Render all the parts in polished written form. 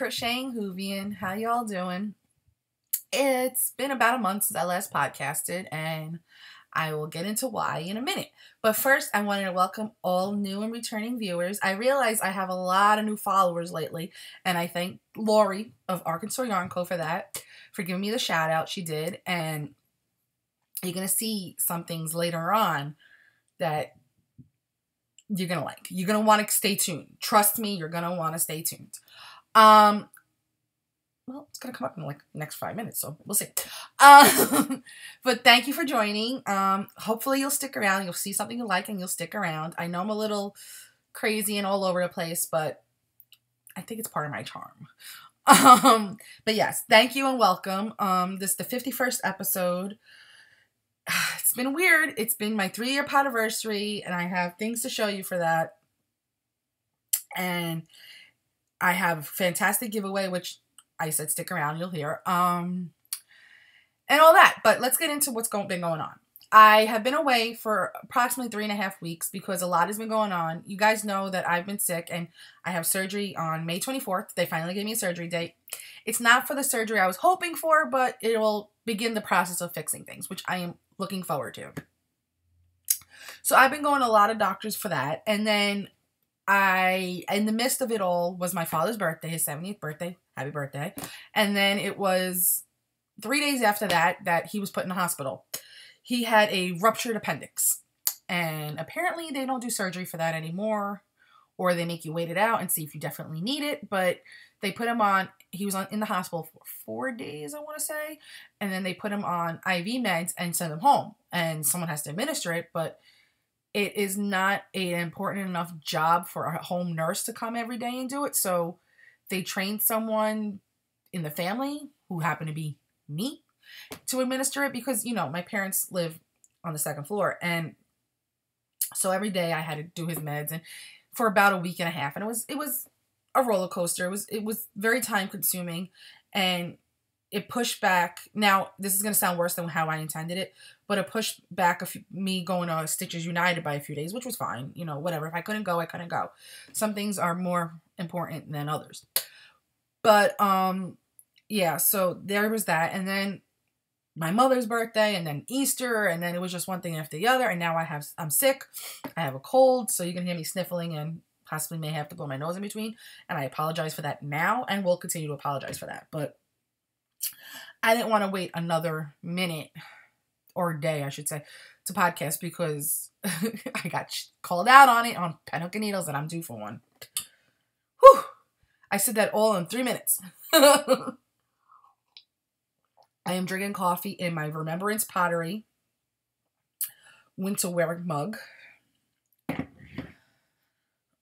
Crocheting Whovian. How y'all doing? It's been about a month since I last podcasted, and I will get into why in a minute. But first, I wanted to welcome all new and returning viewers. I realize I have a lot of new followers lately, and I thank Lori of Arkansas Yarn Co. for that, for giving me the shout out. She did, and you're going to see some things later on that you're going to like. You're going to want to stay tuned. Trust me, you're going to want to stay tuned. Well, it's going to come up in like the next 5 minutes, so we'll see. But thank you for joining. Hopefully you'll stick around. You'll see something you like and you'll stick around. I know I'm a little crazy and all over the place, but I think it's part of my charm. But yes, thank you and welcome. This is the 51st episode. It's been weird. It's been my 3-year podiversary, and I have things to show you for that. And I have a fantastic giveaway, which I said stick around, you'll hear. And all that. But let's get into what's been going on. I have been away for approximately 3.5 weeks because a lot has been going on. You guys know that I've been sick, and I have surgery on May 24th. They finally gave me a surgery date. It's not for the surgery I was hoping for, but it will begin the process of fixing things, which I am looking forward to. So I've been going to a lot of doctors for that. And then in the midst of it all was my father's birthday, his 70th birthday. Happy birthday. And then it was 3 days after that he was put in the hospital. He had a ruptured appendix. And apparently they don't do surgery for that anymore. Or they make you wait it out and see if you definitely need it. But they put him on, he was in the hospital for 4 days, I want to say. And then they put him on IV meds and send him home. And someone has to administer it, but it is not an important enough job for a home nurse to come every day and do it. So they trained someone in the family, who happened to be me, to administer it because, you know, my parents live on the 2nd floor. And so every day I had to do his meds, and for about a week and a half. And it was a roller coaster. It was very time consuming, and it pushed back. Now, this is going to sound worse than how I intended it, but it pushed back me going to Stitches United by a few days, which was fine. You know, whatever. If I couldn't go, I couldn't go. Some things are more important than others. But, yeah, so there was that. And then my mother's birthday, and then Easter, and then it was just one thing after the other. And now I'm sick. I have a cold, so you can hear me sniffling and possibly may have to blow my nose in between. And I apologize for that now, and will continue to apologize for that. But I didn't want to wait another minute, or day, I should say, to podcast because I got called out on it on Penhook and Needles, and I'm due for one. Whew! I said that all in 3 minutes. I am drinking coffee in my Remembrance Pottery winter wearing mug.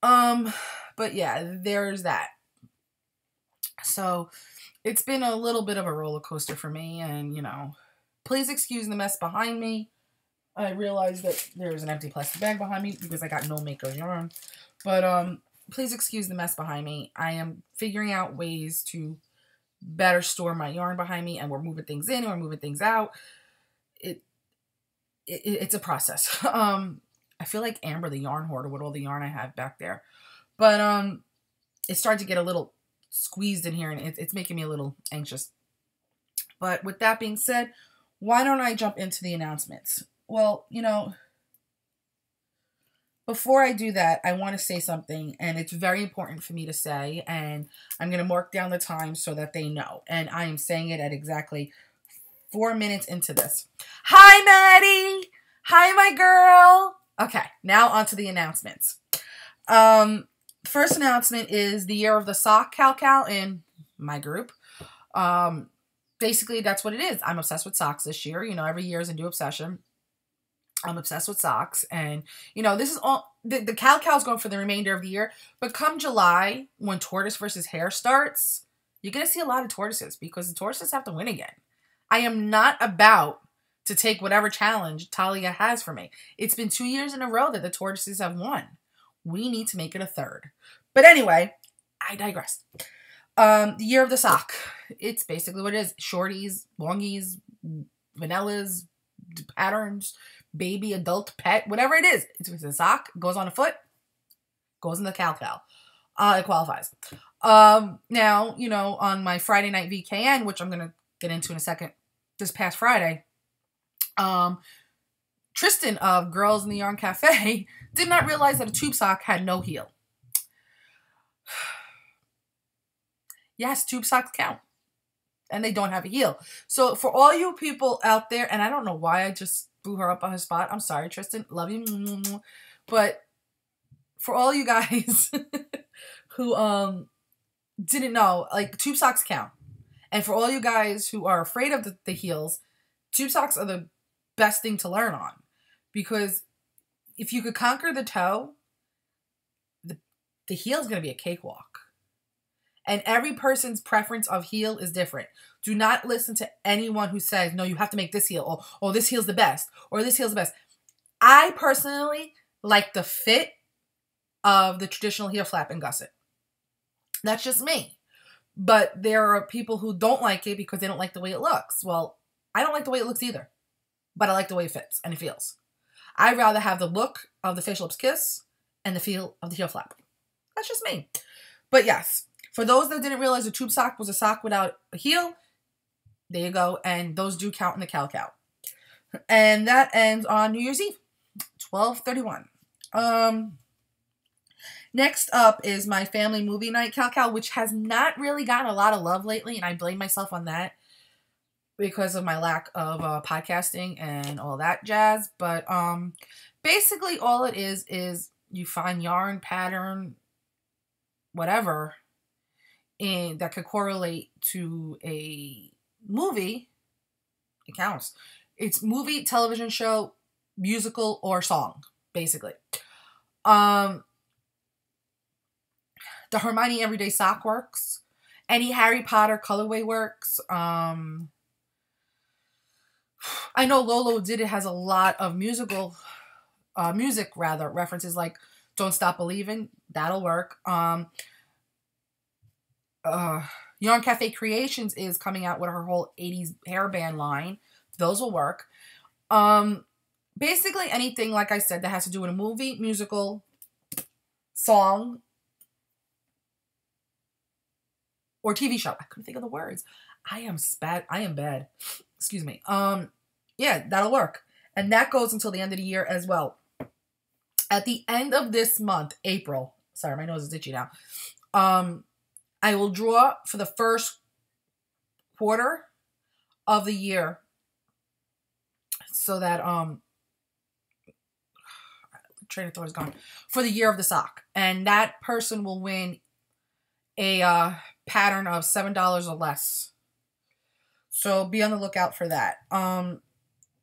But yeah, there's that. So it's been a little bit of a roller coaster for me, and, you know, please excuse the mess behind me. I realize that there's an empty plastic bag behind me because I got no maker's yarn. But, please excuse the mess behind me. I am figuring out ways to better store my yarn behind me, and we're moving things in and we're moving things out. It's a process. I feel like Amber the yarn hoarder with all the yarn I have back there. But, it started to get a little squeezed in here, and it's making me a little anxious. But with that being said, why don't I jump into the announcements? Well, you know, before I do that, I want to say something, and it's very important for me to say, and I'm going to mark down the time so that they know. And I am saying it at exactly 4 minutes into this. Hi, Maddie! Hi, my girl! Okay, now on to the announcements. First announcement is the Year of the Sock Cal in my group. Basically, that's what it is. I'm obsessed with socks this year. You know, every year is a new obsession. I'm obsessed with socks, and, you know, this is all, the Cal's going for the remainder of the year, but come July, when Tortoise versus Hare starts, you're going to see a lot of tortoises, because the tortoises have to win again. I am not about to take whatever challenge Talia has for me. It's been 2 years in a row that the tortoises have won. We need to make it a third. But anyway, I digress. The Year of the Sock. It's basically what it is. Shorties, longies, vanillas, patterns, baby, adult, pet, whatever it is. It's a sock, goes on a foot, goes in the Cal. It qualifies. Now, you know, on my Friday night VKN, which I'm going to get into in a second, this past Friday, Tristan of Girls in the Yarn Cafe did not realize that a tube sock had no heel. Yes, tube socks count. And they don't have a heel. So for all you people out there, and I don't know why I just blew her up on her spot. I'm sorry, Tristan. Love you. But for all you guys who didn't know, like, tube socks count. And for all you guys who are afraid of the heels, tube socks are the best thing to learn on. Because if you could conquer the toe, the heel is going to be a cakewalk. And every person's preference of heel is different. Do not listen to anyone who says, no, you have to make this heel, or this heel's the best, or this heel's the best. I personally like the fit of the traditional heel flap and gusset. That's just me. But there are people who don't like it because they don't like the way it looks. Well, I don't like the way it looks either. But I like the way it fits and it feels. I'd rather have the look of the Facial Lips Kiss and the feel of the heel flap. That's just me. But yes, for those that didn't realize a tube sock was a sock without a heel, there you go. And those do count in the cal-cal. And that ends on New Year's Eve, 12/31. Next up is my family movie night cal-cal, which has not really gotten a lot of love lately, and I blame myself on that because of my lack of podcasting and all that jazz. But basically all it is you find yarn, pattern, whatever, and that could correlate to a movie. It counts. It's movie, television show, musical, or song, basically. The Hermione Everyday Sock works. Any Harry Potter colorway works. I know Lolo Did It has a lot of music references, like Don't Stop Believing. That'll work. Yarn Cafe Creations is coming out with her whole 80s hairband line. Those will work. Basically anything, like I said, that has to do with a movie, musical, song, or TV show. I couldn't think of the words. I am bad. Excuse me. Yeah, that'll work. And that goes until the end of the year as well. At the end of this month, April. Sorry, my nose is itchy now. I will draw for the first quarter of the year so that train of thought is gone. For the year of the sock. And that person will win a pattern of $7 or less. So be on the lookout for that.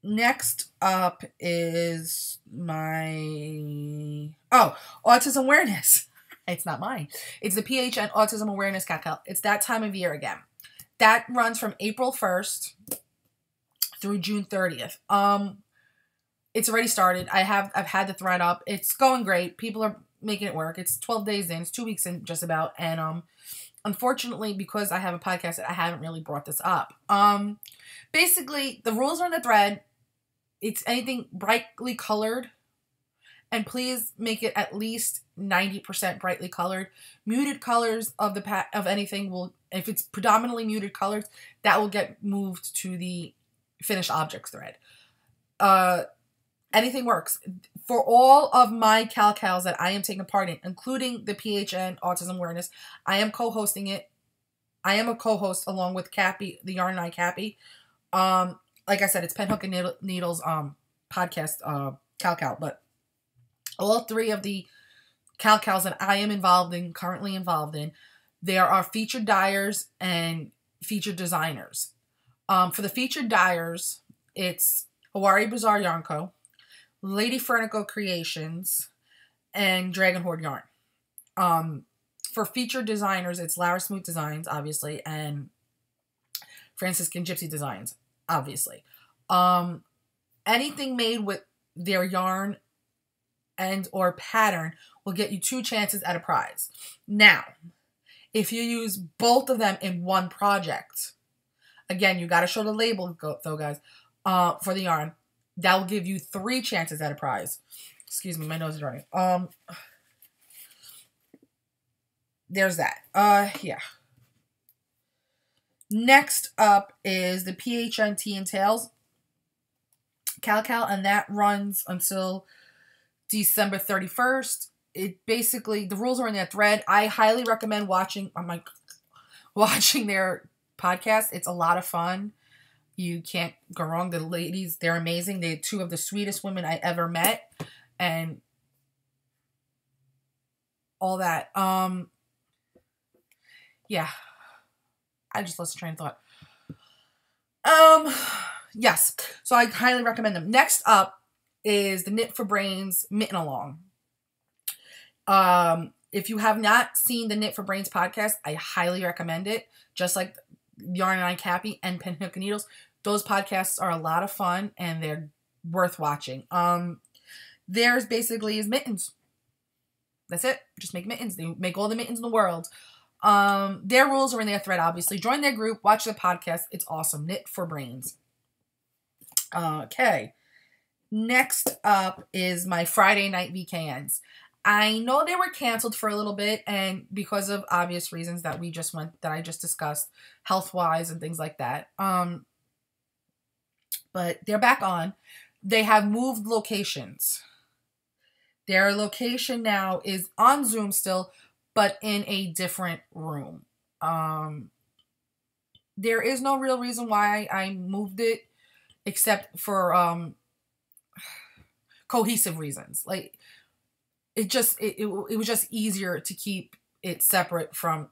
Next up is my autism awareness. It's not mine. It's the PHN Autism Awareness Cal-Cal. It's that time of year again. That runs from April 1st through June 30th. It's already started. I've had the thread up. It's going great. People are making it work. It's 12 days in. It's 2 weeks in just about. And unfortunately, because I have a podcast, I haven't really brought this up. Basically, the rules are in the thread. It's anything brightly colored. And please make it at least 90% brightly colored. Muted colors of of anything will, if it's predominantly muted colors, that will get moved to the finished objects thread. Anything works. For all of my cal-cals that I am taking part in, including the PHN Autism Awareness, I am co-hosting it. I am a co-host along with Cappy, the Yarn and I Cappy. Like I said, it's Pen Hook and Needles podcast cal-cal, but all three of the cal-cals that I am currently involved in, there are featured dyers and featured designers. For the featured dyers, it's Hawari Bazaar Yarn Co., Lady Fernico Creations, and Dragon Horde Yarn. For featured designers, it's Lara Smoot Designs, obviously, and Franciscan Gypsy Designs, obviously. Anything made with their yarn and or pattern will get you 2 chances at a prize. Now, if you use both of them in one project, again, you got to show the label, though, guys, for the yarn. That will give you 3 chances at a prize. Excuse me, my nose is running. there's that. Yeah. Next up is the PHNT and Tails Cal, and that runs until December 31st. It basically, the rules are in their thread. I highly recommend watching their podcast. It's a lot of fun. You can't go wrong. The ladies, they're amazing. They're two of the sweetest women I ever met. And all that. Yeah. I just lost train of thought. Yes. So I highly recommend them. Next up is the Knit for Brains Mitten Along. If you have not seen the Knit for Brains podcast, I highly recommend it. Just like Yarn and I Cappy and Pin Hook and Needles. Those podcasts are a lot of fun and they're worth watching. Theirs basically is mittens. That's it. Just make mittens. They make all the mittens in the world. Their rules are in their thread, obviously. Join their group. Watch the podcast. It's awesome. Knit for Brains. Okay. Next up is my Friday night VKNs. I know they were canceled for a little bit, and because of obvious reasons that I just discussed, health-wise and things like that. But they're back on. They have moved locations. Their location now is on Zoom still, but in a different room. There is no real reason why I moved it, except for cohesive reasons. Like, it was just easier to keep it separate from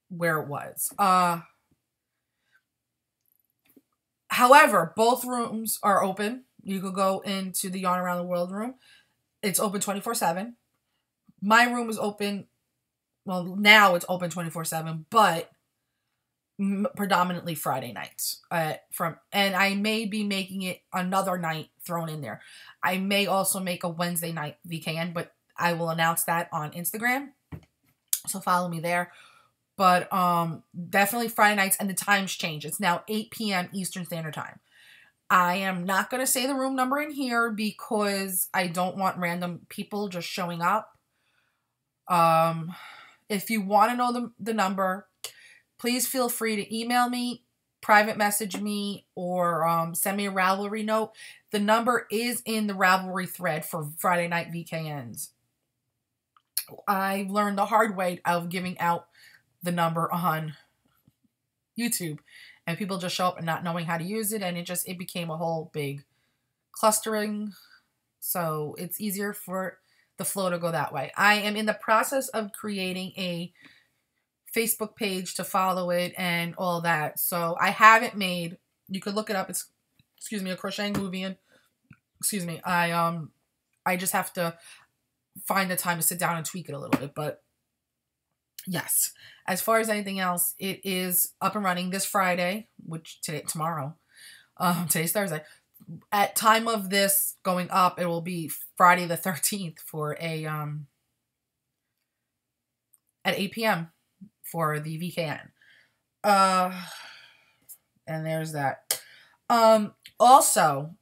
where it was. However, both rooms are open. You could go into the Yarn Around the World room. It's open 24/7. My room is open. Well, now it's open 24/7, but predominantly Friday nights. And I may be making it another night thrown in there. I may also make a Wednesday night VKN, but I will announce that on Instagram. So follow me there. But definitely Friday nights, and the times change. It's now 8 p.m. Eastern Standard Time. I am not going to say the room number in here because I don't want random people just showing up. If you want to know the number, please feel free to email me, private message me, or send me a Ravelry note. The number is in the Ravelry thread for Friday night VKNs. I learned the hard way of giving out the number on YouTube, and people just show up and not knowing how to use it, and it became a whole big clustering. So it's easier for the flow to go that way. I am in the process of creating a Facebook page to follow it and all that. So I haven't made, you could look it up. It's, a Crocheting Whovian. I just have to find the time to sit down and tweak it a little bit. But yes, as far as anything else, it is up and running this Friday, tomorrow. Today's Thursday. At time of this going up, it will be Friday the 13th for at 8 p.m. for the VKN. And there's that. Also,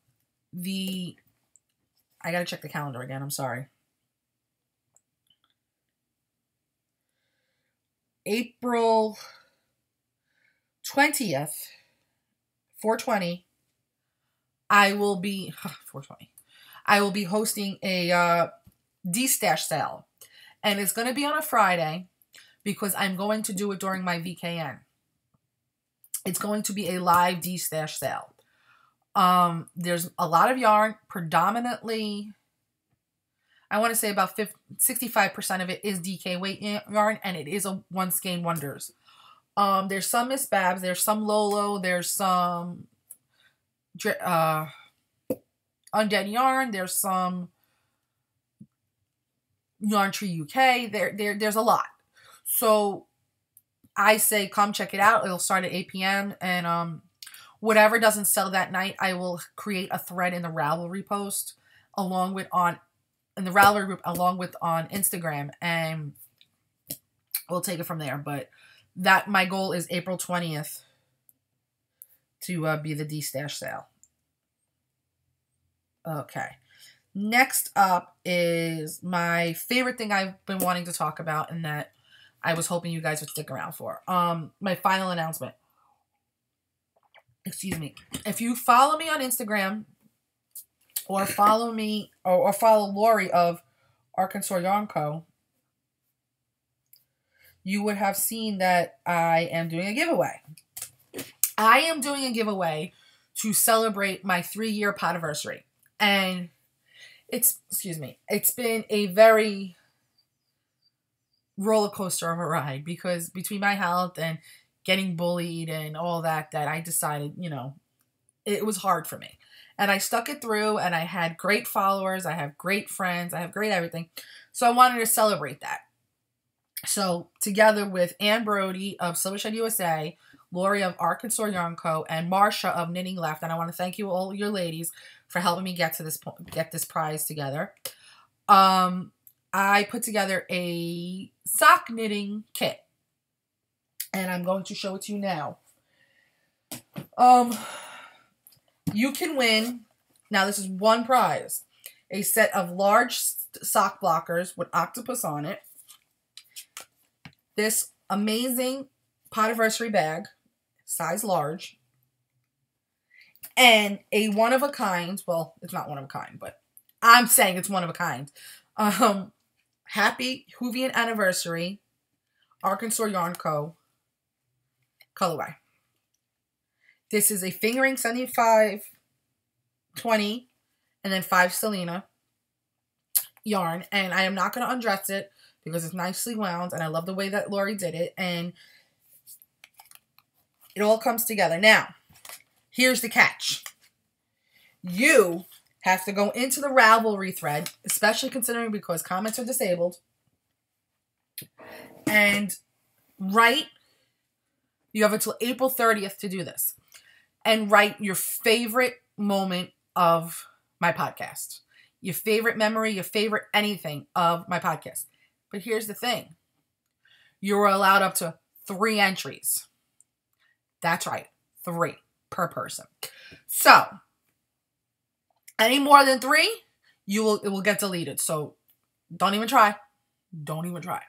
I gotta check the calendar again. I'm sorry. April 20th, 420. I will be 420. I will be hosting a D-Stash sale, and it's going to be on a Friday because I'm going to do it during my VKN. It's going to be a live D-Stash sale. There's a lot of yarn, predominantly, I want to say about 65% of it is DK weight yarn, and it is a One Skein Wonders. There's some Miss Babs, there's some Lolo, there's some Undead Yarn, there's some Yarn Tree UK, there's a lot. So I say come check it out. It'll start at 8 p.m. and whatever doesn't sell that night, I will create a thread in the Ravelry post in the Ravelry group along with on Instagram, and we'll take it from there. But my goal is April 20th to be the D-Stash sale. Okay. Next up is my favorite thing I've been wanting to talk about, and that I was hoping you guys would stick around for. My final announcement. Excuse me. If you follow me on Instagram or follow me or follow Lori of Arkansas Yarn Co., you would have seen that I am doing a giveaway. I am doing a giveaway to celebrate my 3-year podiversary. And it's been a very roller coaster of a ride, because between my health and getting bullied and all that I decided, it was hard for me. And I stuck it through, and I had great followers. I have great friends. I have great everything. So I wanted to celebrate that. So together with Ann Brody of Silvershed USA, Lori of Arkansas Yarn Co., and Marsha of Knitting Left, and I want to thank you all, your ladies, for helping me get to this point, get this prize together. I put together a sock knitting kit, and I'm going to show it to you now. You can win. Now this is one prize: a set of large sock blockers with octopus on it. This amazing podiversary bag, size large, and a one-of-a-kind, well, it's not one-of-a-kind, but I'm saying it's one-of-a-kind, Happy Whovian Anniversary, Arkansas Yarn Co. colorway. This is a fingering 75, 20, and then 5 Selena yarn, and I am not going to undress it because it's nicely wound, and I love the way that Lori did it, and it all comes together. Now, here's the catch. You have to go into the Ravelry thread, especially considering because comments are disabled, and write, you have until April 30th to do this, and write your favorite moment of my podcast, your favorite memory, your favorite anything of my podcast. But here's the thing. You're allowed up to 3 entries. That's right. 3 per person. So, any more than 3, it will get deleted. So, don't even try. Don't even try.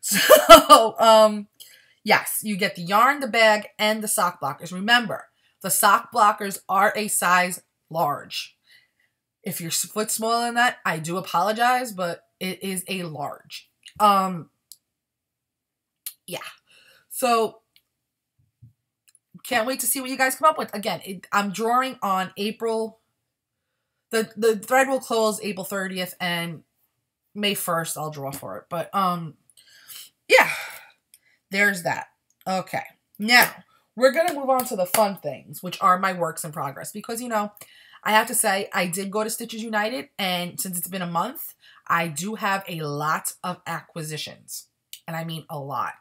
So, yes, you get the yarn, the bag, and the sock blockers. Remember, the sock blockers are a size large. If your foot's smaller than that, I do apologize, but it is a large. Yeah. So, can't wait to see what you guys come up with. Again, I'm drawing on April. The thread will close April 30th, and May 1st I'll draw for it. But, yeah. There's that. Okay. Now, we're going to move on to the fun things, which are my works in progress. Because, I have to say, I did go to Stitches United, and since it's been a month, I do have a lot of acquisitions. And I mean a lot.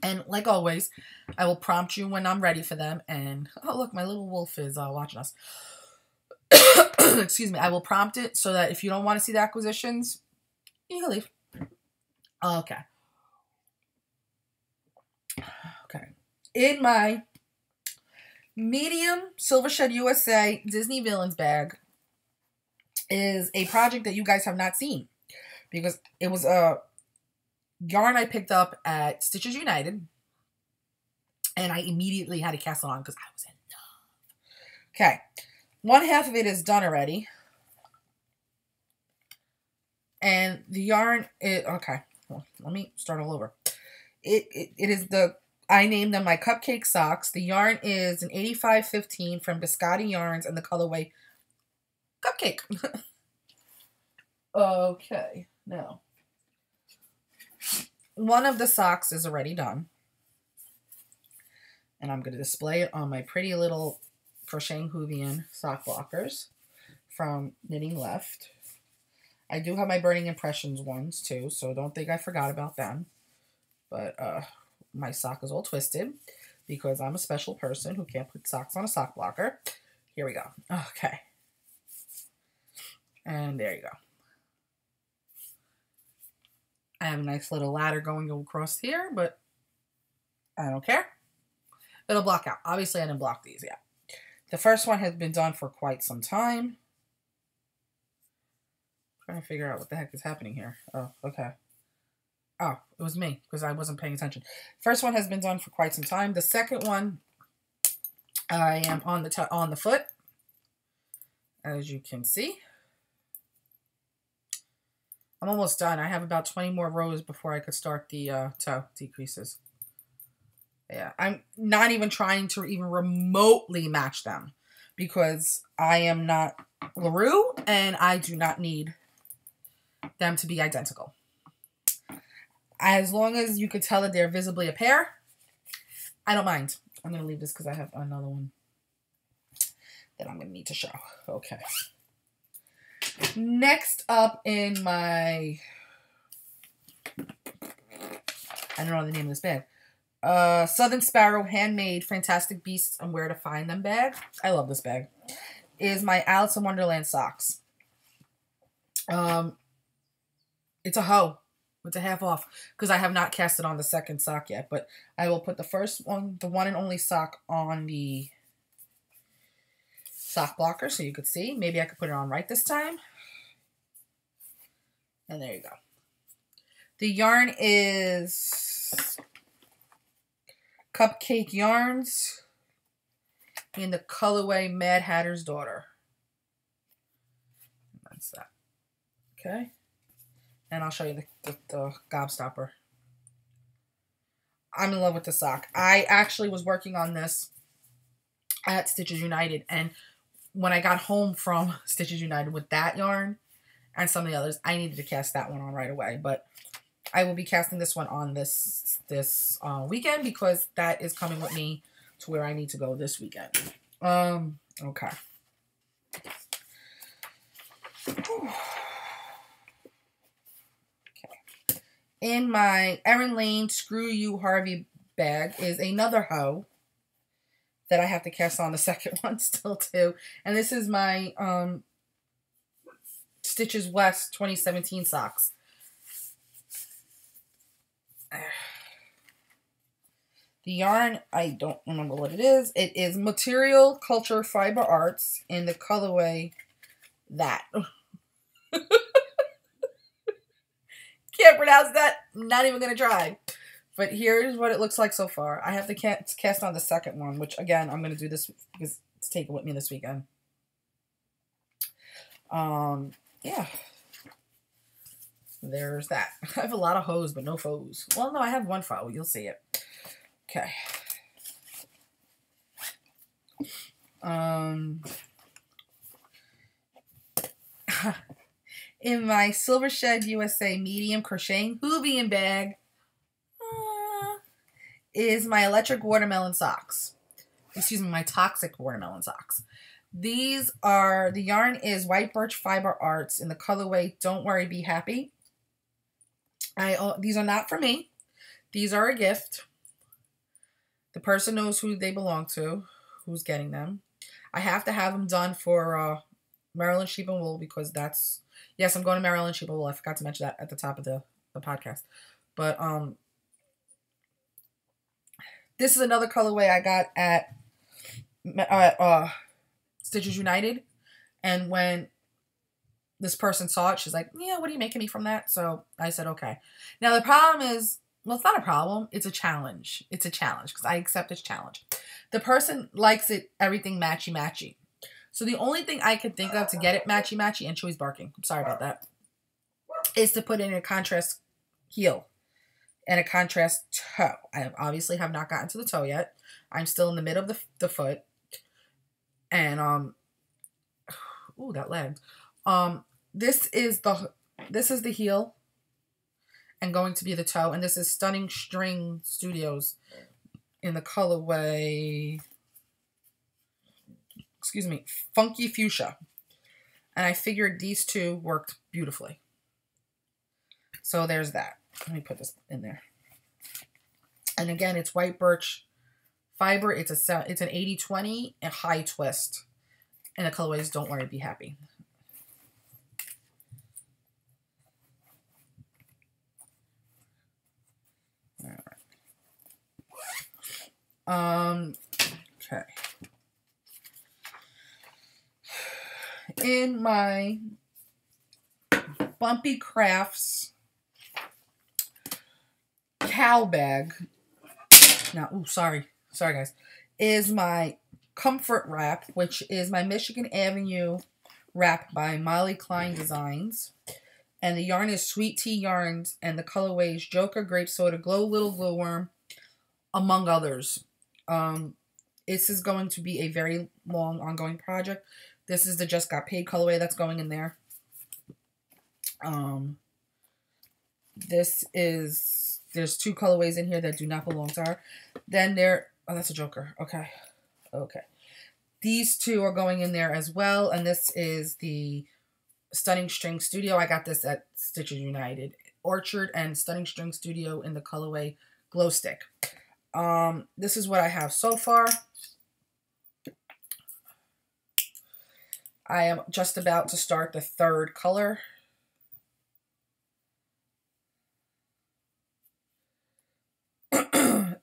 And like always, I will prompt you when I'm ready for them. And, oh, look, my little wolf is watching us. Excuse me. I will prompt it so that if you don't want to see the acquisitions, you can leave. Okay. Okay. In my medium Silvershed USA Disney Villains bag is a project that you guys have not seen, because it was a yarn I picked up at Stitches United, and I immediately had to cast it on because I was in love. Okay. One half of it is done already. And the yarn is, okay, well, let me start all over. It is I named them my cupcake socks. The yarn is an 8515 from Biscotti Yarns, and the colorway Cupcake. Okay, now, one of the socks is already done. And I'm going to display it on my pretty little Crocheting Whovian sock blockers from Knitting Left. I do have my Burning Impressions ones too, so don't think I forgot about them. But my sock is all twisted because I'm a special person who can't put socks on a sock blocker. Here we go. Okay. And there you go. I have a nice little ladder going across here, but I don't care. It'll block out. Obviously, I didn't block these yet. The first one has been done for quite some time. I'm trying to figure out what the heck is happening here. Oh, okay. Oh, it was me because I wasn't paying attention. First one has been done for quite some time. The second one, I am on the foot, as you can see. I'm almost done. I have about 20 more rows before I could start the toe decreases. Yeah, I'm not even trying to even remotely match them because I am not LaRue and I do not need them to be identical. As long as you could tell that they're visibly a pair, I don't mind. I'm going to leave this because I have another one that I'm going to need to show. Okay. Next up in my, I don't know the name of this bag. Southern Sparrow Handmade Fantastic Beasts and Where to Find Them bag. I love this bag. Is my Alice in Wonderland socks. It's a hoe. It's a half off because I have not cast it on the second sock yet, but I will put the first one, the one and only sock, on the sock blocker so you could see. Maybe I could put it on right this time. And there you go. The yarn is Cupcake Yarns in the colorway Mad Hatter's Daughter. That's that. Okay. And I'll show you the gobstopper. I'm in love with the sock. I actually was working on this at Stitches United. And when I got home from Stitches United with that yarn and some of the others, I needed to cast that one on right away. But I will be casting this one on this weekend because that is coming with me to where I need to go this weekend. Okay. Whew. In my Erin Lane Screw You Harvey bag is another hoe that I have to cast on the second one still too. And this is my Stitches West 2017 socks. The yarn, I don't remember what it is. It is Material Culture Fiber Arts in the colorway that. Can't pronounce that. Not even going to try. But here's what it looks like so far. I have to cast on the second one, which again, I'm going to do this because it's taken with me this weekend. Yeah. There's that. I have a lot of hoes, but no foes. Well, no, I have one foe. You'll see it. Okay. In my Silver Shed USA medium Crocheting Whovian bag is my electric watermelon socks. Excuse me, my toxic watermelon socks. These are, the yarn is White Birch Fiber Arts in the colorway Don't Worry, Be Happy. These are not for me. These are a gift. The person knows who they belong to, who's getting them. I have to have them done for Maryland Sheep and Wool because that's, yes, I'm going to Maryland Sheep and Wool. I forgot to mention that at the top of the podcast. But this is another colorway I got at Stitches United. And when this person saw it, she's like, yeah, what are you making me from that? So I said, okay. Now the problem is, well, it's not a problem. It's a challenge. It's a challenge because I accept this challenge. The person likes it, everything matchy-matchy. So the only thing I could think of to get it matchy-matchy, and Chewy's barking, I'm sorry about that, is to put in a contrast heel and a contrast toe. I obviously have not gotten to the toe yet. I'm still in the middle of the foot. And, ooh, that lagged. This is the heel and going to be the toe. And this is Stunning String Studios in the colorway, excuse me, Funky Fuchsia. And I figured these two worked beautifully. So there's that. Let me put this in there. And again, it's White Birch Fiber. It's an 80-20 and high twist. And the colorway is Don't Worry, Be Happy. All right. Okay. In my Bumpy Crafts cow bag, now, ooh, sorry guys, is my comfort wrap, which is my Michigan Avenue wrap by Molly Klein Designs. And the yarn is Sweet Tea Yarns, and the colorways Joker, Grape Soda, Glow Little Glowworm, among others. This is going to be a very long, ongoing project. This is the Just Got Paid colorway that's going in there. There's 2 colorways in here that do not belong to her. Then oh, that's a Joker. Okay. These 2 are going in there as well, and this is the Stunning String Studio. I got this at Stitches United. Orchard and Stunning String Studio in the colorway Glow Stick. This is what I have so far. I am just about to start the 3rd color.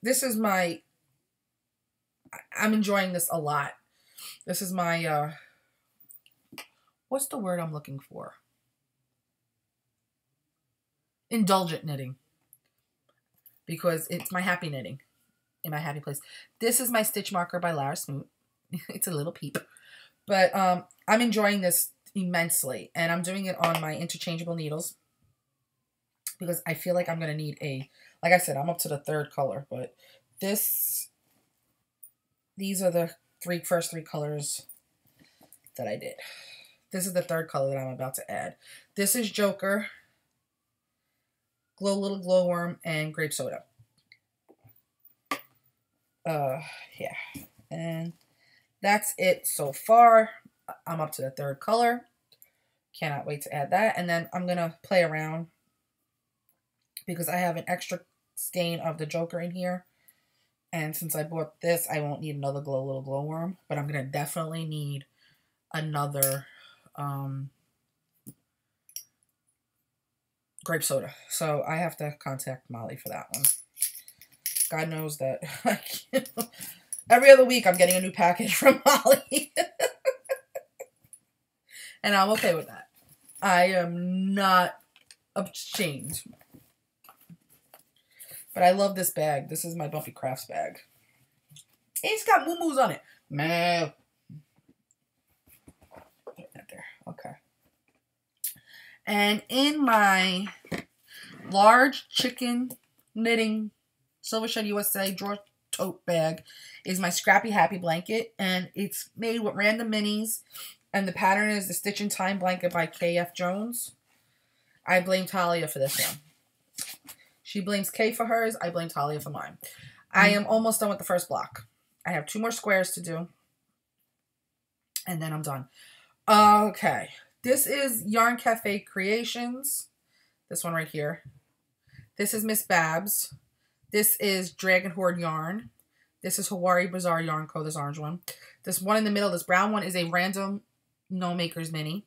This is I'm enjoying this a lot. This is my, what's the word I'm looking for? Indulgent knitting. Because it's my happy knitting. In my happy place. This is my stitch marker by Lara Smoot. It's a little peep. But I'm enjoying this immensely. And I'm doing it on my interchangeable needles. Because I feel like I'm going to need like I said, I'm up to the 3rd color. But these are the first three colors that I did. This is the 3rd color that I'm about to add. This is Joker, Glow Little Glowworm, and Grape Soda. Yeah. And that's it so far. I'm up to the 3rd color. Cannot wait to add that. And then I'm going to play around because I have an extra skein of the Joker in here. And since I bought this, I won't need another Glow Little Glowworm. But I'm going to definitely need another Grape Soda. So I have to contact Molly for that one. God knows that every other week I'm getting a new package from Molly. And I'm okay with that. I am not ashamed. But I love this bag. This is my Bumpy Crafts bag. It's got moo-moos on it. Man. Put that there. Okay. And in my large chicken knitting Silver Shed USA drawer tote bag is my Scrappy Happy blanket. And it's made with random minis. And the pattern is the Stitch in Time blanket by K.F. Jones. I blame Talia for this one. She blames Kay for hers. I blame Talia for mine. I am almost done with the first block. I have 2 more squares to do. And then I'm done. Okay. This is Yarn Cafe Creations. This one right here. This is Miss Babs. This is Dragon Horde Yarn. This is Hawaii Bazaar Yarn Co. This orange one. This one in the middle, this brown one, is a random No Makers mini.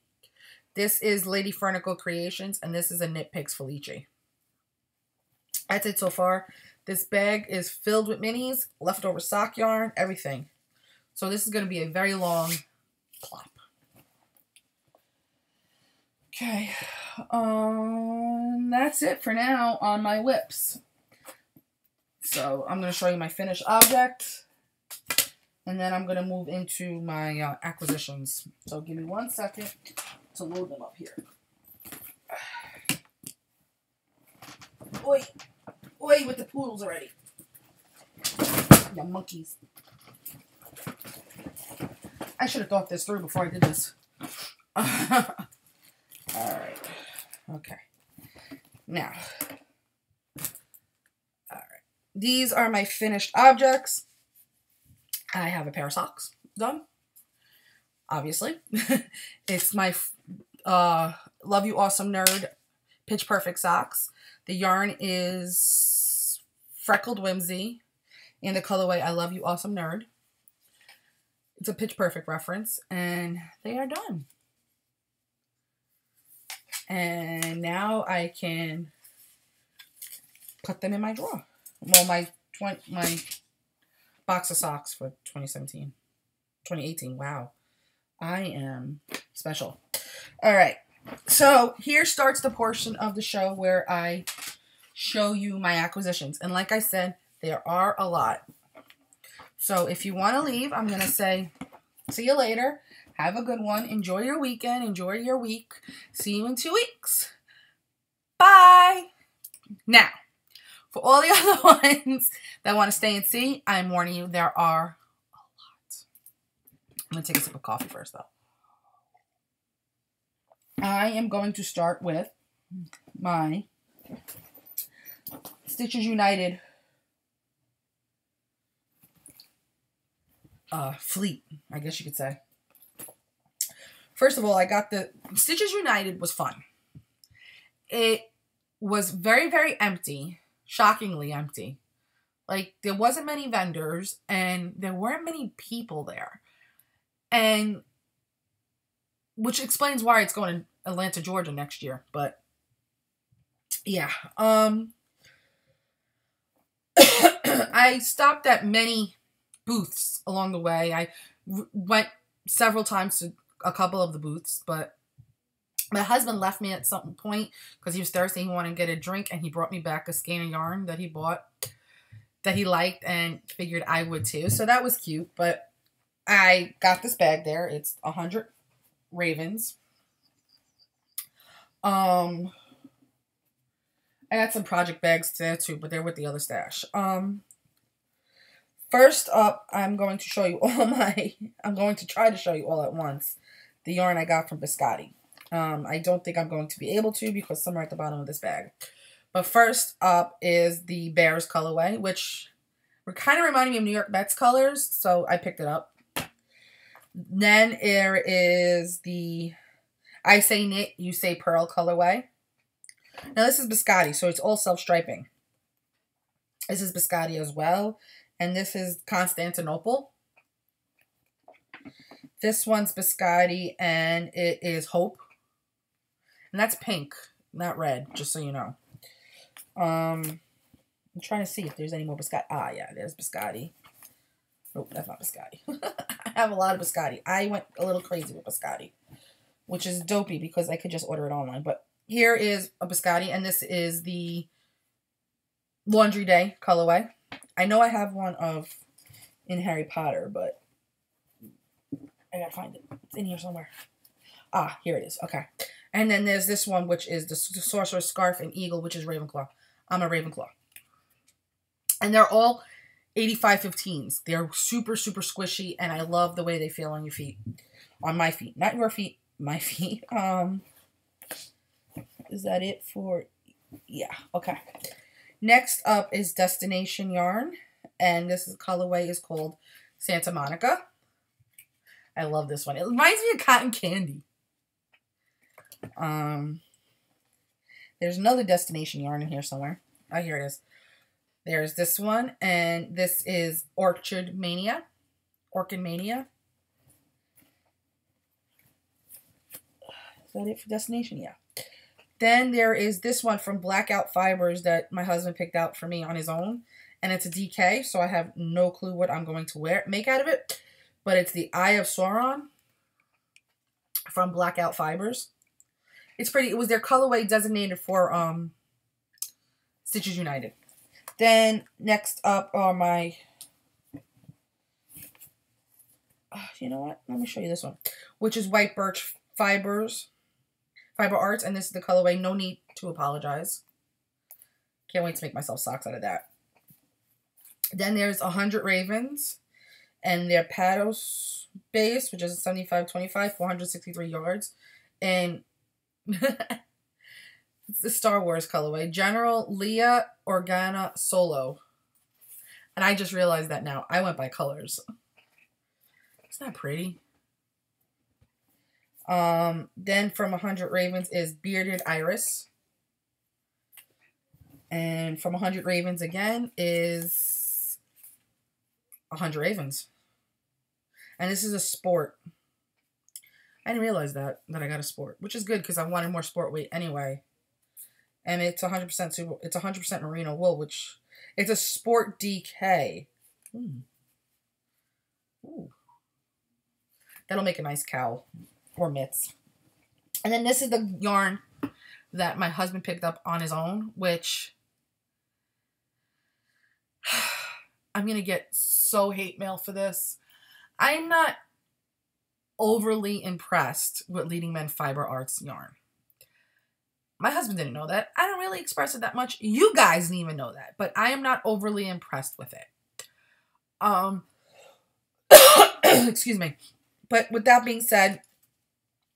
This is Lady Fernicle Creations. And this is a Knit Picks Felice. That's it so far. This bag is filled with minis, leftover sock yarn, everything. So this is going to be a very long plop. Okay. That's it for now on my whips. So I'm going to show you my finished object. And then I'm going to move into my acquisitions. So give me 1 second to load them up here. Oi! Oi with the poodles already. You monkeys. I should have thought this through before I did this. Alright. Okay. Now. Alright. These are my finished objects. I have a pair of socks done. Obviously. It's my Love You Awesome Nerd Pitch Perfect socks. The yarn is Freckled Whimsy in the colorway I Love You Awesome Nerd. It's a Pitch Perfect reference, and they are done. And now I can put them in my drawer. Well, my box of socks for 2018. Wow. I am special. All right. So here starts the portion of the show where I show you my acquisitions. And like I said, there are a lot. So if you want to leave, I'm going to say, see you later. Have a good one. Enjoy your weekend. Enjoy your week. See you in 2 weeks. Bye. Now, for all the other ones that want to stay and see, I'm warning you, there are a lot. I'm going to take a sip of coffee first, though. I am going to start with my Stitches United fleet, I guess you could say. First of all, I got the Stitches United was fun. It was very, very empty. Shockingly empty. Like, there wasn't many vendors, and there weren't many people there. And, which explains why it's going to Atlanta, Georgia next year. But, yeah. I stopped at many booths along the way. I went several times to a couple of the booths, but my husband left me at some point because he was thirsty. He wanted to get a drink, and he brought me back a skein of yarn that he bought that he liked and figured I would too. So that was cute, but I got this bag there. It's 100 ravens. I got some project bags there too, but they're with the other stash. First up, I'm going to show you I'm going to try to show you all at once the yarn I got from Biscotti. I don't think I'm going to be able to because some are at the bottom of this bag. But first up is the Bears colorway, which were kind of reminding me of New York Mets colors, so I picked it up. Then there is the I Say Knit, You Say Pearl colorway. Now this is Biscotti, so it's all self-striping. This is Biscotti as well. And this is Constantinople. This one's Biscotti, and it is Hope. And that's pink, not red, just so you know. I'm trying to see if there's any more Biscotti. Ah, yeah, there's Biscotti. Nope, that's not Biscotti. I have a lot of Biscotti. I went a little crazy with Biscotti, which is dopey because I could just order it online. But here is a Biscotti, and this is the Laundry Day colorway. I know I have one of in Harry Potter, but I gotta find it. It's in here somewhere. Ah, here it is. Okay. And then there's this one, which is the Sorcerer's Scarf and Eagle, which is Ravenclaw. I'm a Ravenclaw. And they're all 85-15s. They're super, super squishy, and I love the way they feel on your feet. On my feet. Not your feet. My feet. Is that it for... Yeah. Okay. Next up is Destination Yarn, and this colorway is called Santa Monica. I love this one. It reminds me of cotton candy. There's another Destination Yarn in here somewhere. Oh, here it is. There's this one, and this is Orchid Mania. Orchid Mania. Is that it for Destination? Yeah. Then there is this one from Blackout Fibers that my husband picked out for me on his own. And it's a DK, so I have no clue what I'm going to make out of it. But it's the Eye of Sauron from Blackout Fibers. It's pretty. It was their colorway designated for Stitches United. Then next up are my... you know what? Let me show you this one. Which is White Birch Fibers. Fiber Arts, and this is the colorway No Need to Apologize. Can't wait to make myself socks out of that. Then there's 100 Ravens, and their Patos base, which is 75-25, 463 yards. And it's the Star Wars colorway. General Leia Organa Solo. And I just realized that now. I went by colors. Isn't that pretty? Then from 100 Ravens is Bearded Iris. And from 100 Ravens again is 100 Ravens. And this is a sport. I didn't realize that I got a sport, which is good because I wanted more sport weight anyway. And it's 100% super, it's 100% merino wool, which it's a sport DK. Ooh. That'll make a nice cowl or mitts. And then this is the yarn that my husband picked up on his own, which I'm going to get so hate mail for this. I am not overly impressed with Leading Men Fiber Arts yarn. My husband didn't know that. I don't really express it that much. You guys didn't even know that, but I am not overly impressed with it. Excuse me. But with that being said,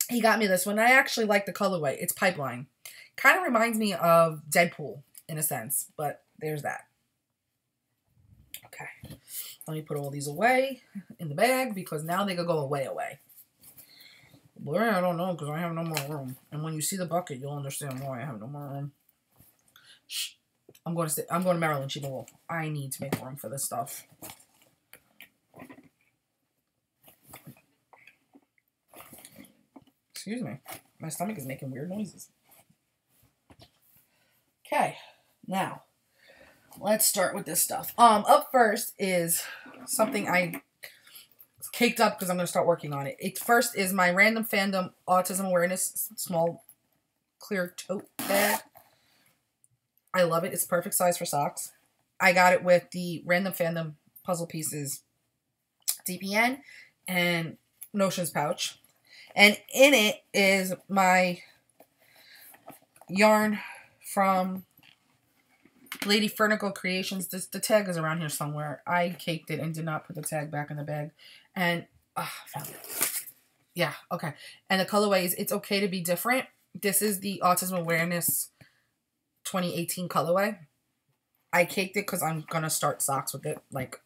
he got me this one. I actually like the colorway. It's Pipeline. Kind of reminds me of Deadpool in a sense, but there's that. Okay. Let me put all these away in the bag because now they could go away. Where? I don't know because I have no more room. And when you see the bucket, you'll understand why I have no more room. Shh. I'm going to Maryland, Sheep and Wool. I need to make room for this stuff. Excuse me. My stomach is making weird noises. Okay. Now, let's start with this stuff. Up first is something I caked up because I'm going to start working on it. First is my Random Fandom Autism Awareness small clear tote bag. I love it. It's perfect size for socks. I got it with the Random Fandom Puzzle Pieces DPN and Notions pouch. And in it is my yarn from Lady Fernicle Creations. The tag is around here somewhere. I caked it and did not put the tag back in the bag. And, I found it. Yeah, okay. And the colorway is It's Okay to Be Different. This is the Autism Awareness 2018 colorway. I caked it because I'm going to start socks with it, like,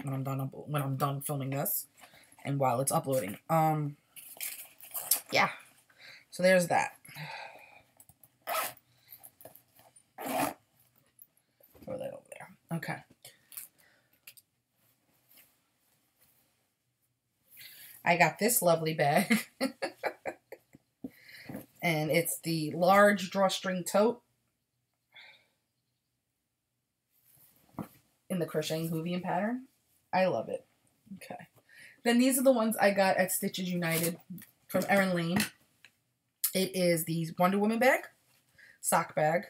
when I'm done filming this. And while it's uploading. Yeah. So there's that. Throw that over there. Okay. I got this lovely bag. And it's the large drawstring tote in the Crocheting Whovian pattern. I love it. Okay. Then these are the ones I got at Stitches United from Erin Lane. It is the Wonder Woman bag, sock bag,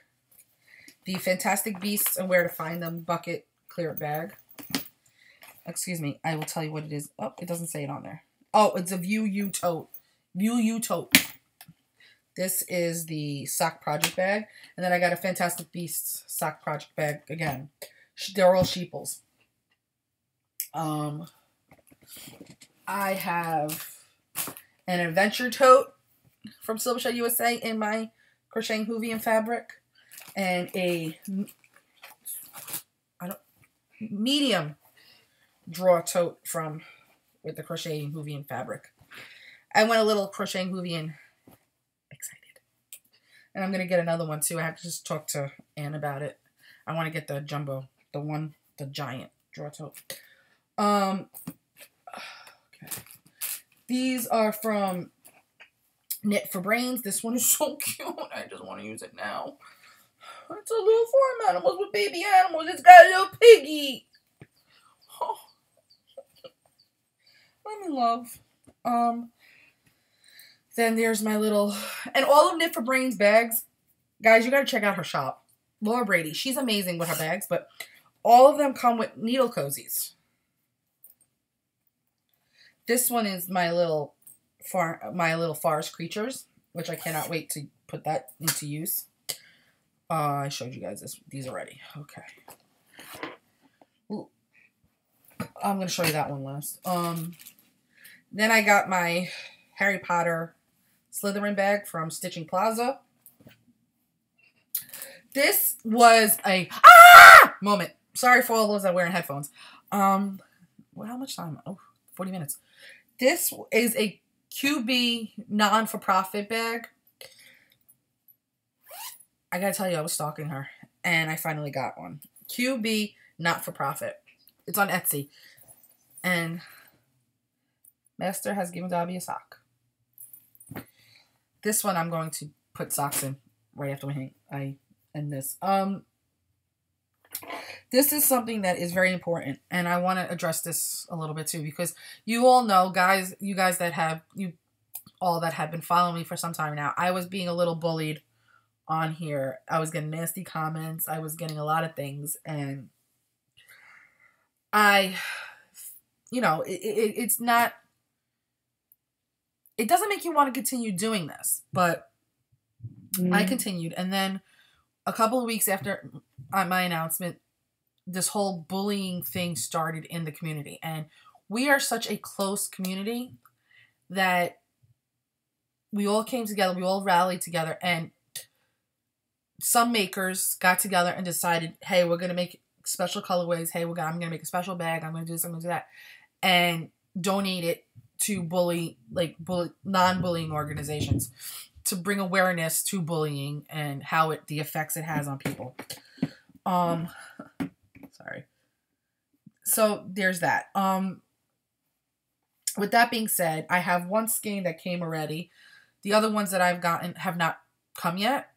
the Fantastic Beasts and Where to Find Them bucket clear bag. Excuse me, I will tell you what it is. Oh, it doesn't say it on there. Oh, it's a View You tote. View You tote. This is the sock project bag. And then I got a Fantastic Beasts sock project bag again. They're all sheeples. I have an adventure tote from Silvershed USA in my Crocheting Whovian fabric. And a medium draw tote with the Crocheting Whovian fabric. I went a little Crocheting Whovian excited. And I'm going to get another one too. I have to just talk to Anne about it. I want to get the jumbo, the giant draw tote. Okay. These are from Knit for Brains. This one is so cute. I just want to use it now. It's a little farm animals with baby animals. It's got a little piggy. Oh. I'm in love. Then there's my little, and all of Knit for Brains bags. Guys, you got to check out her shop. Laura Brady. She's amazing with her bags, but all of them come with needle cozies. This one is my little forest creatures, which I cannot wait to put that into use. I showed you guys these already. Okay. Ooh. I'm going to show you that one last. Then I got my Harry Potter Slytherin bag from Stitching Plaza. This was a moment. Sorry for all those that are wearing headphones. Well, how much time? Oh, 40 minutes. This is a QB non-for-profit bag. I gotta tell you, I was stalking her, and I finally got one. QB not-for-profit. It's on Etsy. And Master has given Dobby a sock. This one I'm going to put socks in right after I end this. This is something that is very important, and I want to address this a little bit too, because you all know, guys, you that have been following me for some time now, I was being a little bullied on here. I was getting nasty comments. I was getting a lot of things, and you know, it's not, it doesn't make you want to continue doing this, but I continued. And then a couple of weeks after my announcement, this whole bullying thing started in the community. And we are such a close community that we all came together, we all rallied together, and some makers got together and decided, hey, we're going to make special colorways. Hey, I'm going to make a special bag. I'm going to do this, I'm going to do that. And donate it to non-bullying organizations to bring awareness to bullying and how the effects it has on people. Sorry. So there's that. With that being said, I have one skein that came already. The other ones that I've gotten have not come yet.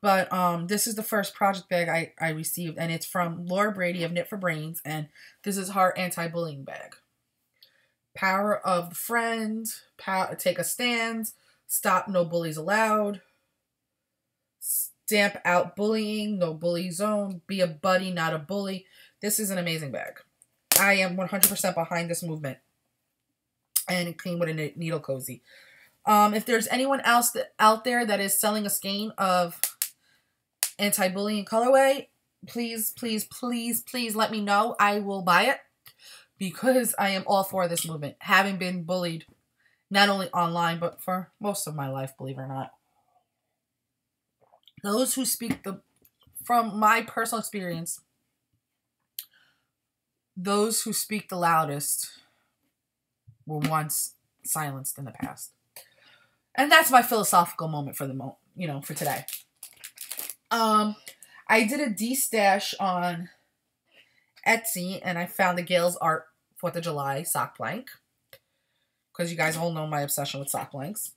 But this is the first project bag I received, and it's from Laura Brady of Knit for Brains, and this is her anti-bullying bag. Power of the friend, take a stand, stop no bullies allowed, stamp out bullying, no bully zone, be a buddy, not a bully. This is an amazing bag. I am 100% behind this movement. And it came with a needle cozy. If there's anyone else out there that is selling a skein of anti-bullying colorway, please, please, please, please let me know. I will buy it because I am all for this movement. Having been bullied, not only online, but for most of my life, believe it or not. Those who speak from my personal experience, those who speak the loudest were once silenced in the past. And that's my philosophical moment for for today. I did a de-stash on Etsy, and I found the Gales Art 4th of July sock blank. Because you guys all know my obsession with sock blanks.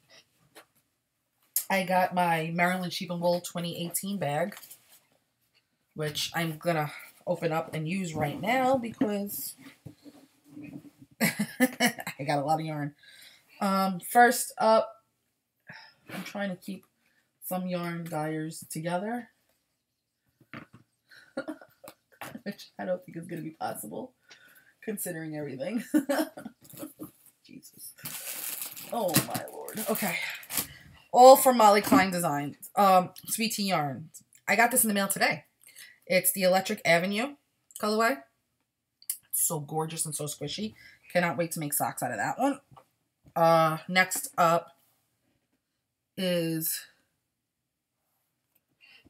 I got my Maryland Sheep and Wool 2018 bag, which I'm going to open up and use right now because I got a lot of yarn. First up, I'm trying to keep some yarn dyers together, which I don't think is going to be possible, considering everything. Jesus. Oh, my Lord. Okay. All from Molly Klein Designs. Sweet Tea Yarn. I got this in the mail today. It's the Electric Avenue colorway. It's so gorgeous and so squishy. Cannot wait to make socks out of that one. Next up is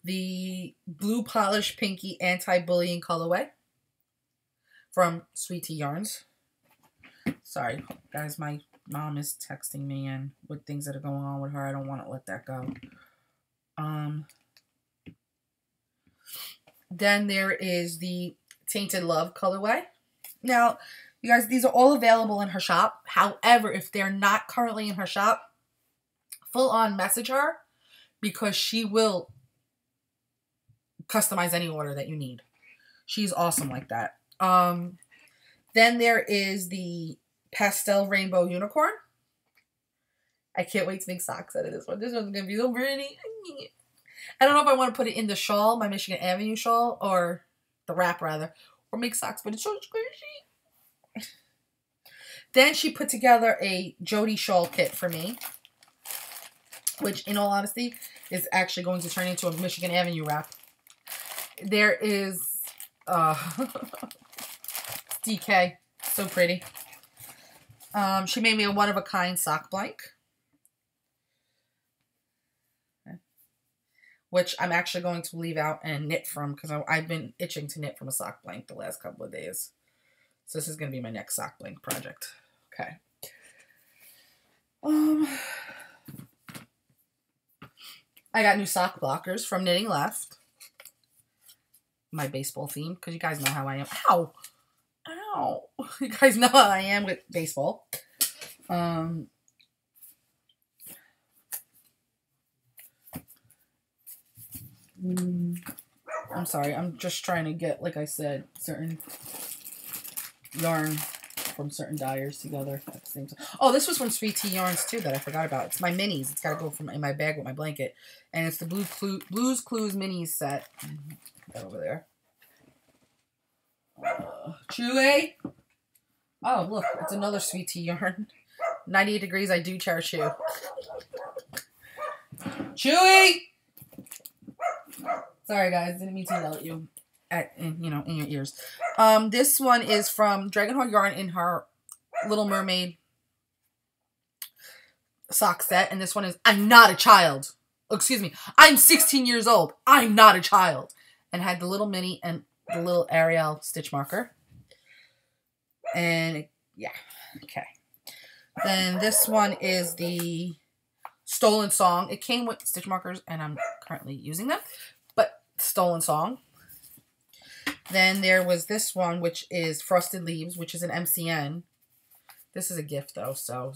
the Blue Polish Pinky Anti-Bullying colorway from Sweet Tea Yarns. Sorry, guys, my mom is texting me and with things that are going on with her. I don't want to let that go. Then there is the Tainted Love colorway. Now, you guys, these are all available in her shop. However, if they're not currently in her shop, full on message her because she will customize any order that you need. She's awesome like that. Then there is the Pastel Rainbow Unicorn. I can't wait to make socks out of this one. This one's going to be so pretty. I don't know if I want to put it in the shawl, my Michigan Avenue shawl, or the wrap rather, or make socks, but it's so squishy. Then she put together a Jody shawl kit for me, which in all honesty is actually going to turn into a Michigan Avenue wrap. There is DK, so pretty. She made me a one-of-a-kind sock blank, which I'm actually going to leave out and knit from because I've been itching to knit from a sock blank the last couple of days. So this is going to be my next sock blank project. Okay. I got new sock blockers from Knitting Left. My baseball theme, because you guys know how I am. Ow! Ow! You guys know how I am with baseball. I'm sorry. I'm just trying to get, like I said, certain yarn from certain dyers together at the same time. Oh, this was from Sweet Tea Yarns too that I forgot about. It's my minis. It's got to go from in my bag with my blanket, and it's the Blues Clues minis set. Put that over there. Chewy. Oh, look, it's another sweet tea yarn. 98 degrees, I do cherish you. Chewy! Sorry, guys, didn't mean to yell at you. In your ears. This one is from Dragonheart Yarn in her Little Mermaid sock set. And this one is, I'm not a child. Excuse me. I'm 16 years old. I'm not a child. And had the little Minnie and the little Ariel stitch marker. And yeah, okay. Then this one is the Stolen Song. It came with stitch markers and I'm currently using them. But Stolen Song. Then there was this one, which is Frosted Leaves, which is an MCN. This is a gift though, so.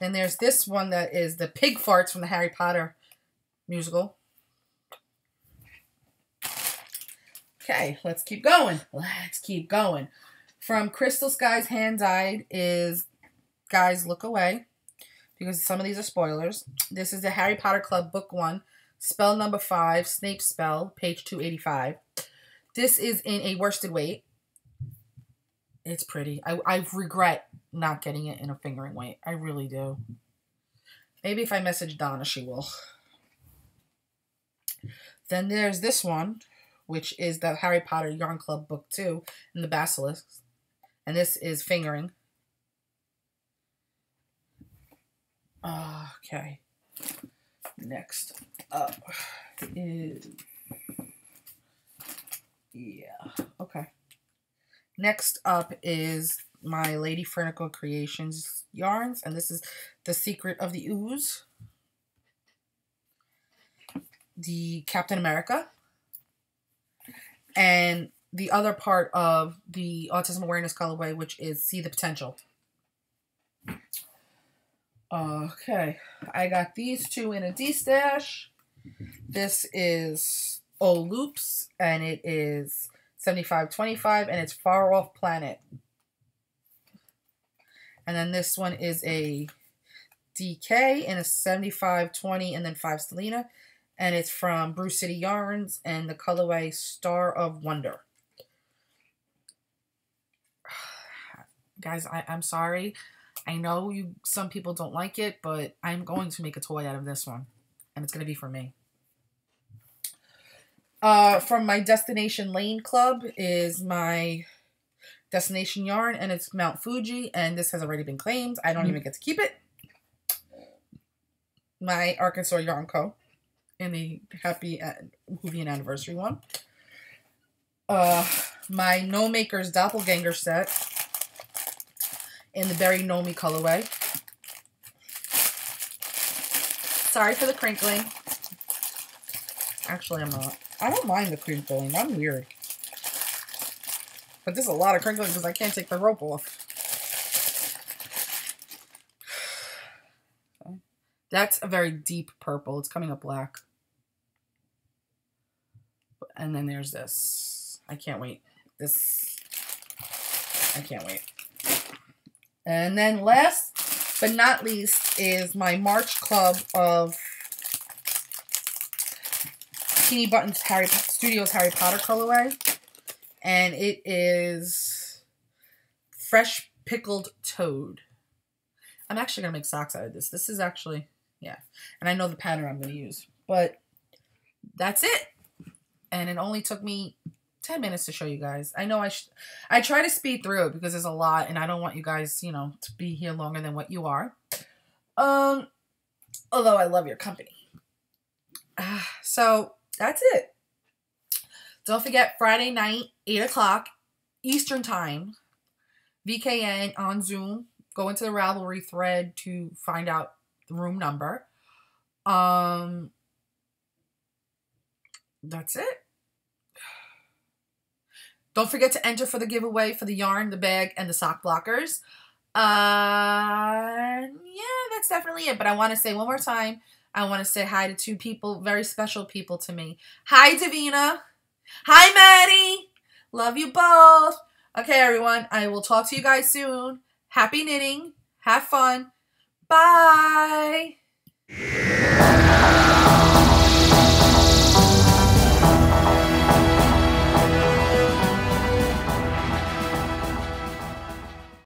Then there's this one that is the Pig Farts from the Harry Potter musical. Okay, let's keep going. Let's keep going. From Crystal Skies Hand Dyed is Guys Look Away, because some of these are spoilers. This is the Harry Potter Club Book 1, Spell Number 5, Snape Spell, page 285. This is in a worsted weight. It's pretty. I regret not getting it in a fingering weight. I really do. Maybe if I message Donna, she will. Then there's this one, which is the Harry Potter Yarn Club Book 2 in the Basilisk. And this is fingering. Okay. Next up is... Yeah, okay. Next up is my Lady Fernicle Creations yarns. And this is The Secret of the Ooze. The Captain America. And the other part of the Autism Awareness colorway, which is See the Potential. Okay, I got these two in a D-stash. This is Old Loops, and it is 75.25, and it's Far Off Planet. And then this one is a DK in a 75.20, and then 5 Stellina. And it's from Brew City Yarns and the colorway Star of Wonder. Guys, I'm sorry. I know some people don't like it, but I'm going to make a toy out of this one. And it's going to be for me. From my Destination Lane Club is my Destination Yarn, and it's Mount Fuji. And this has already been claimed. I don't even get to keep it. My Arkansas Yarn Co. in the Happy Whovian Anniversary one. My No Maker's Doppelganger set in the Berry Nomi colorway. Sorry for the crinkling. Actually, I'm not. I don't mind the crinkling. I'm weird. But there's a lot of crinkling because I can't take the rope off. That's a very deep purple. It's coming up black. And then there's this. I can't wait. I can't wait. And then last but not least is my March Club of Teeny Buttons Studios Harry Potter colorway. And it is Fresh Pickled Toad. I'm actually going to make socks out of this. This is actually, yeah. And I know the pattern I'm going to use. But that's it. And it only took me 10 minutes to show you guys. I know I try to speed through it because there's a lot. And I don't want you guys, you know, to be here longer than what you are. Although I love your company. So that's it. Don't forget Friday night, 8 o'clock Eastern Time. VKN on Zoom. Go into the Ravelry thread to find out the room number. That's it. Don't forget to enter for the giveaway for the yarn, the bag, and the sock blockers. Yeah, that's definitely it. But I want to say one more time, I want to say hi to two people, very special people to me. Hi, Davina. Hi, Maddie. Love you both. Okay, everyone. I will talk to you guys soon. Happy knitting. Have fun. Bye.